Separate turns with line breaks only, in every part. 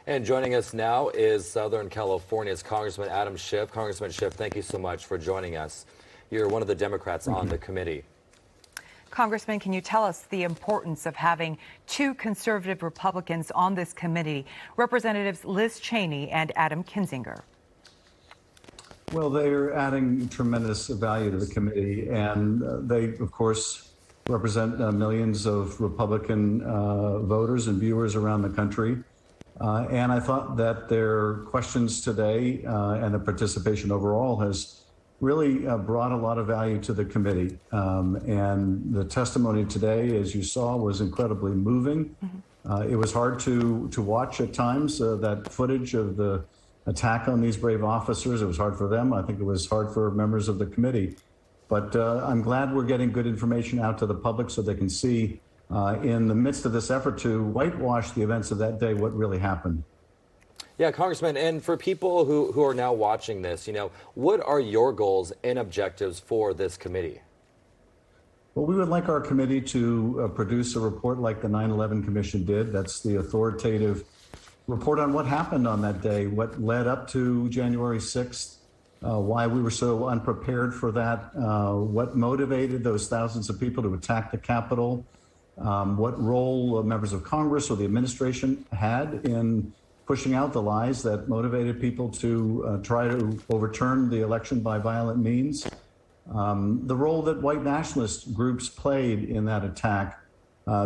And joining us now is Southern California's Congressman Adam Schiff. Congressman Schiff, thank you so much for joining us. You're one of the Democrats on the committee.
Congressman, can you tell us the importance of having two conservative Republicans on this committee, Representatives Liz Cheney and Adam Kinzinger?
Well, they're adding tremendous value to the committee, and they, of course, represent millions of Republican voters and viewers around the country. And I thought that their questions today and the participation overall has really brought a lot of value to the committee. And the testimony today, as you saw, was incredibly moving. It was hard to watch at times, that footage of the attack on these brave officers. It was hard for them. I think it was hard for members of the committee. But I'm glad we're getting good information out to the public so they can see in the midst of this effort to whitewash the events of that day what really happened.
Yeah, Congressman, and for people who are now watching this, what are your goals and objectives for this committee?
Well, we would like our committee to produce a report like the 9/11 Commission did. That's the authoritative report on what happened on that day, what led up to January 6th, why we were so unprepared for that, what motivated those thousands of people to attack the Capitol, what role members of Congress or the administration had in pushing out the lies that motivated people to try to overturn the election by violent means, the role that white nationalist groups played in that attack.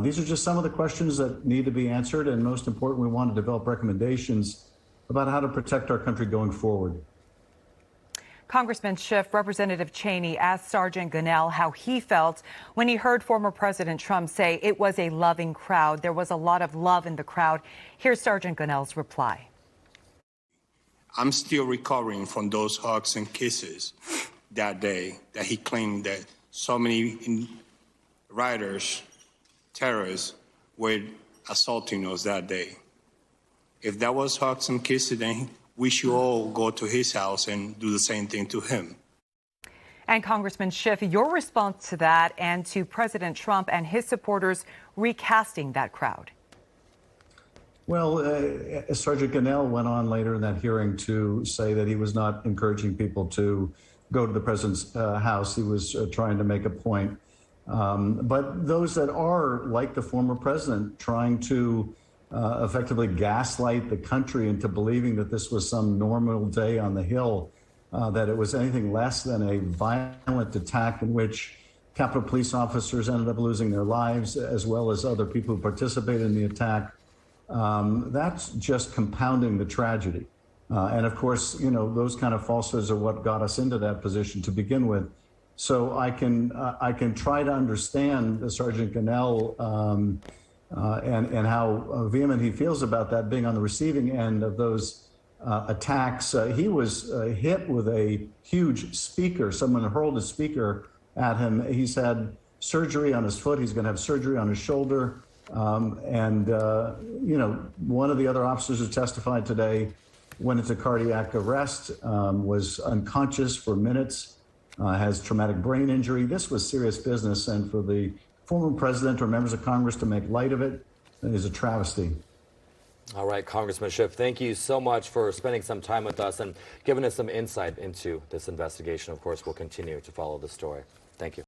These are just some of the questions that need to be answered, and most important, we want to develop recommendations about how to protect our country going forward.
Congressman Schiff, Representative Cheney asked Sergeant Gonell how he felt when he heard former President Trump say it was a loving crowd. There was a lot of love in the crowd. Here's Sergeant Gonell's reply.
I'm still recovering from those hugs and kisses that day that he claimed that so many rioters, terrorists, were assaulting us that day. If that was hugs and kisses, then we should all go to his house and do the same thing to him.
And Congressman Schiff, your response to that and to President Trump and his supporters recasting that crowd?
Well, Sergeant Gonell went on later in that hearing to say that he was not encouraging people to go to the president's house. He was trying to make a point. But those that are, like the former president, trying to effectively gaslight the country into believing that this was some normal day on the Hill, that it was anything less than a violent attack in which Capitol Police officers ended up losing their lives, as well as other people who participated in the attack. That's just compounding the tragedy. And of course, those kind of falsehoods are what got us into that position to begin with. So I can try to understand Sergeant Gonell and how vehement he feels about that, being on the receiving end of those attacks. He was hit with a huge speaker. Someone hurled a speaker at him. He's had surgery on his foot. He's going to have surgery on his shoulder. One of the other officers who testified today went into cardiac arrest, was unconscious for minutes, has traumatic brain injury. This was serious business, and for the former president or members of Congress to make light of it is a travesty.
All right, Congressman Schiff, thank you so much for spending some time with us and giving us some insight into this investigation. Of course, we'll continue to follow the story. Thank you.